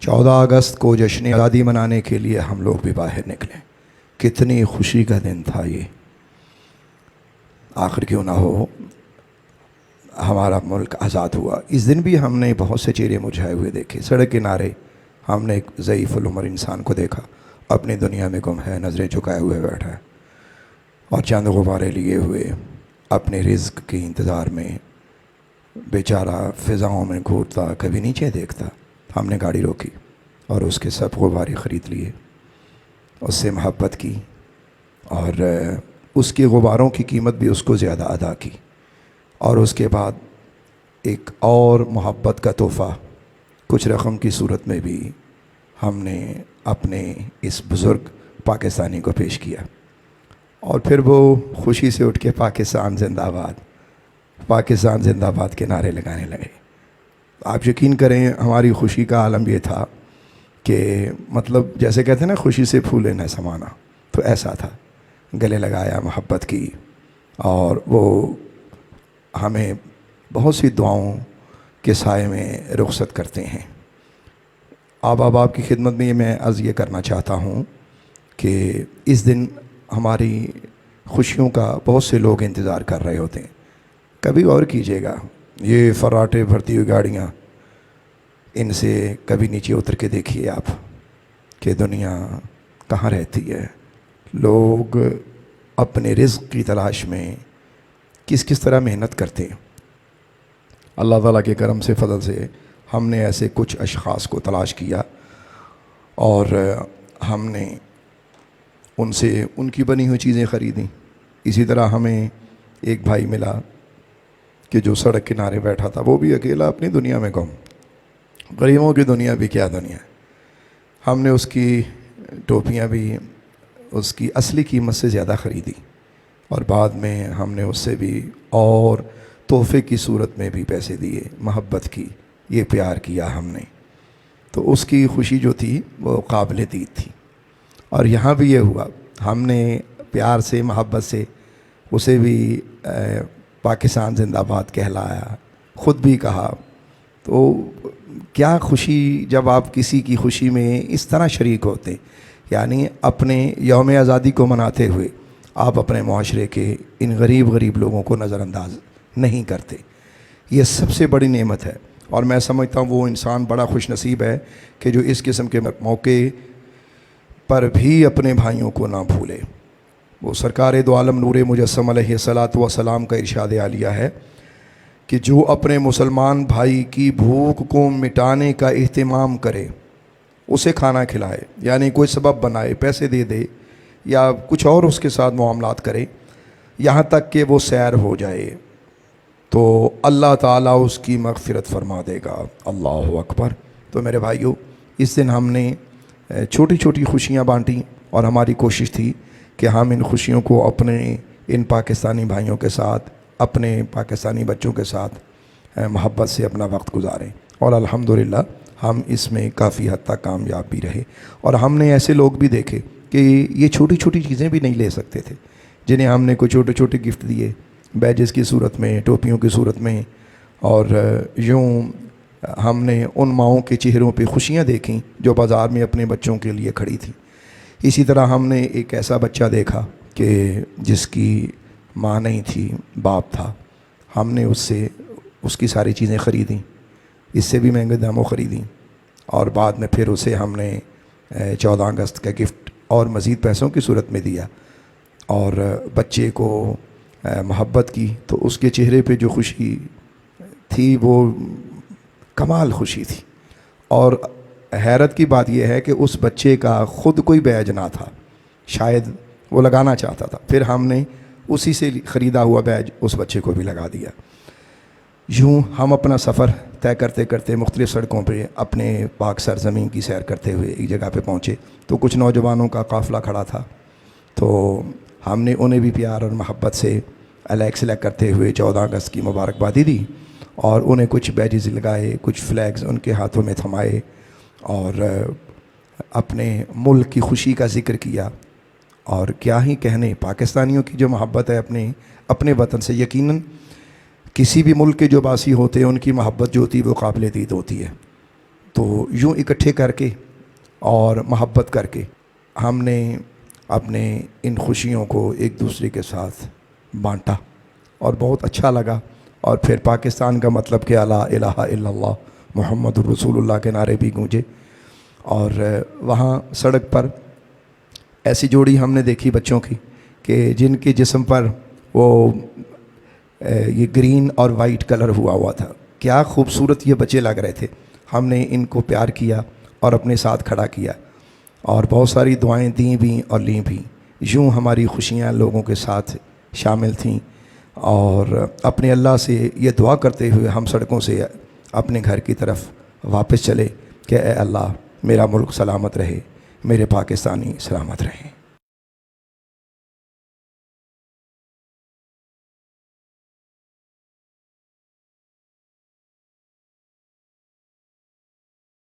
14 اگست کو جشن آزادی منانے کے لیے ہم لوگ بھی باہر نکلے. کتنی خوشی کا دن تھا یہ. آخر کیوں نہ ہو ہمارا ملک آزاد ہوا. اس دن بھی ہم نے بہت سے چہرے مرجھائے ہوئے دیکھے. سڑک کنارے ہم نے ایک ضعیف العمر انسان کو دیکھا، اپنی دنیا میں گم ہے، نظریں جھکائے ہوئے بیٹھا ہے اور چند غبارے لیے ہوئے اپنے رزق کے انتظار میں بیچارہ فضاؤں میں گھورتا، کبھی نیچے دیکھتا. ہم نے گاڑی روکی اور اس کے سب غبارے خرید لیے، اس سے محبت کی اور اس کے غباروں کی قیمت بھی اس کو زیادہ ادا کی. اور اس کے بعد ایک اور محبت کا تحفہ کچھ رقم کی صورت میں بھی ہم نے اپنے اس بزرگ پاکستانی کو پیش کیا. اور پھر وہ خوشی سے اٹھ کے پاکستان زندہ باد، پاکستان زندہ باد کے نعرے لگانے لگے. آپ یقین کریں ہماری خوشی کا عالم یہ تھا کہ مطلب جیسے کہتے ہیں نا خوشی سے پھولے نہ سمانا، تو ایسا تھا. گلے لگایا، محبت کی، اور وہ ہمیں بہت سی دعاؤں کے سائے میں رخصت کرتے ہیں. آپ کی خدمت میں میں عرض یہ کرنا چاہتا ہوں کہ اس دن ہماری خوشیوں کا بہت سے لوگ انتظار کر رہے ہوتے ہیں. کبھی غور کیجیے گا، یہ فراٹے بھرتی ہوئی گاڑیاں، ان سے کبھی نیچے اتر کے دیکھیے آپ کہ دنیا کہاں رہتی ہے. لوگ اپنے رزق کی تلاش میں کس کس طرح محنت کرتے ہیں. اللہ تعالیٰ کے کرم سے، فضل سے ہم نے ایسے کچھ اشخاص کو تلاش کیا اور ہم نے ان سے ان کی بنی ہوئی چیزیں خریدیں. اسی طرح ہمیں ایک بھائی ملا کہ جو سڑک کنارے بیٹھا تھا، وہ بھی اکیلا اپنی دنیا میں گم. غریبوں کی دنیا بھی کیا دنیا ہے. ہم نے اس کی ٹوپیاں بھی اس کی اصلی قیمت سے زیادہ خریدی اور بعد میں ہم نے اس سے بھی اور تحفے کی صورت میں بھی پیسے دیے. محبت کی، یہ پیار کیا ہم نے. تو اس کی خوشی جو تھی وہ قابل دید تھی. اور یہاں بھی یہ ہوا، ہم نے پیار سے، محبت سے اسے بھی پاکستان زندہ باد کہلایا، خود بھی کہا. تو کیا خوشی جب آپ کسی کی خوشی میں اس طرح شریک ہوتے، یعنی اپنے یوم آزادی کو مناتے ہوئے آپ اپنے معاشرے کے ان غریب لوگوں کو نظر انداز نہیں کرتے. یہ سب سے بڑی نعمت ہے. اور میں سمجھتا ہوں وہ انسان بڑا خوش نصیب ہے کہ جو اس قسم کے موقع پر بھی اپنے بھائیوں کو نہ بھولے. وہ سرکار دو عالم نور مجسم علیہ الصلاۃ والسلام کا ارشاد عالیہ ہے کہ جو اپنے مسلمان بھائی کی بھوک کو مٹانے کا اہتمام کرے، اسے کھانا کھلائے، یعنی کوئی سبب بنائے، پیسے دے دے یا کچھ اور اس کے ساتھ معاملات کرے، یہاں تک کہ وہ سیر ہو جائے، تو اللہ تعالیٰ اس کی مغفرت فرما دے گا. اللہ اکبر. تو میرے بھائیوں، اس دن ہم نے چھوٹی چھوٹی خوشیاں بانٹیں اور ہماری کوشش تھی کہ ہم ان خوشیوں کو اپنے ان پاکستانی بھائیوں کے ساتھ، اپنے پاکستانی بچوں کے ساتھ محبت سے اپنا وقت گزاریں. اور الحمدللہ ہم اس میں کافی حد تک کامیاب بھی رہے. اور ہم نے ایسے لوگ بھی دیکھے کہ یہ چھوٹی چھوٹی چیزیں بھی نہیں لے سکتے تھے، جنہیں ہم نے کوئی چھوٹے چھوٹے گفٹ دیے، بیجز کی صورت میں، ٹوپیوں کی صورت میں. اور یوں ہم نے ان ماؤں کے چہروں پہ خوشیاں دیکھیں جو بازار میں اپنے بچوں کے لیے کھڑی تھیں. اسی طرح ہم نے ایک ایسا بچہ دیکھا کہ جس کی ماں نہیں تھی، باپ تھا. ہم نے اس سے اس کی ساری چیزیں خریدیں، اس سے بھی مہنگے داموں خریدیں. اور بعد میں پھر اسے ہم نے 14 اگست کا گفٹ اور مزید پیسوں کی صورت میں دیا اور بچے کو محبت کی. تو اس کے چہرے پہ جو خوشی تھی وہ کمال خوشی تھی. اور حیرت کی بات یہ ہے کہ اس بچے کا خود کوئی بیج نہ تھا، شاید وہ لگانا چاہتا تھا، پھر ہم نے اسی سے خریدا ہوا بیج اس بچے کو بھی لگا دیا. یوں ہم اپنا سفر طے کرتے کرتے مختلف سڑکوں پہ اپنے پاک سرزمین کی سیر کرتے ہوئے ایک جگہ پہ پہنچے تو کچھ نوجوانوں کا قافلہ کھڑا تھا. تو ہم نے انہیں بھی پیار اور محبت سے الیک سلیک کرتے ہوئے 14 اگست کی مبارکبادی دی اور انہیں کچھ بیجز لگائے، کچھ فلیگز ان کے ہاتھوں میں تھمائے اور اپنے ملک کی خوشی کا ذکر کیا. اور کیا ہی کہنے، پاکستانیوں کی جو محبت ہے اپنے وطن سے، یقیناً کسی بھی ملک کے جو باسی ہوتے ہیں ان کی محبت جو ہوتی ہے وہ قابل دید ہوتی ہے. تو یوں اکٹھے کر کے اور محبت کر کے ہم نے اپنے ان خوشیوں کو ایک دوسرے کے ساتھ بانٹا اور بہت اچھا لگا. اور پھر پاکستان کا مطلب کہ لا الہ الا اللہ محمد الرسول اللہ کے نعرے بھی گونجے. اور وہاں سڑک پر ایسی جوڑی ہم نے دیکھی بچوں کی کہ جن کے جسم پر وہ یہ گرین اور وائٹ کلر ہوا تھا. کیا خوبصورت یہ بچے لگ رہے تھے. ہم نے ان کو پیار کیا اور اپنے ساتھ کھڑا کیا اور بہت ساری دعائیں دیں بھی اور لیں بھی. یوں ہماری خوشیاں لوگوں کے ساتھ شامل تھیں. اور اپنے اللہ سے یہ دعا کرتے ہوئے ہم سڑکوں سے اپنے گھر کی طرف واپس چلے کہ اے اللہ میرا ملک سلامت رہے، میرے پاکستانی سلامت رہیں.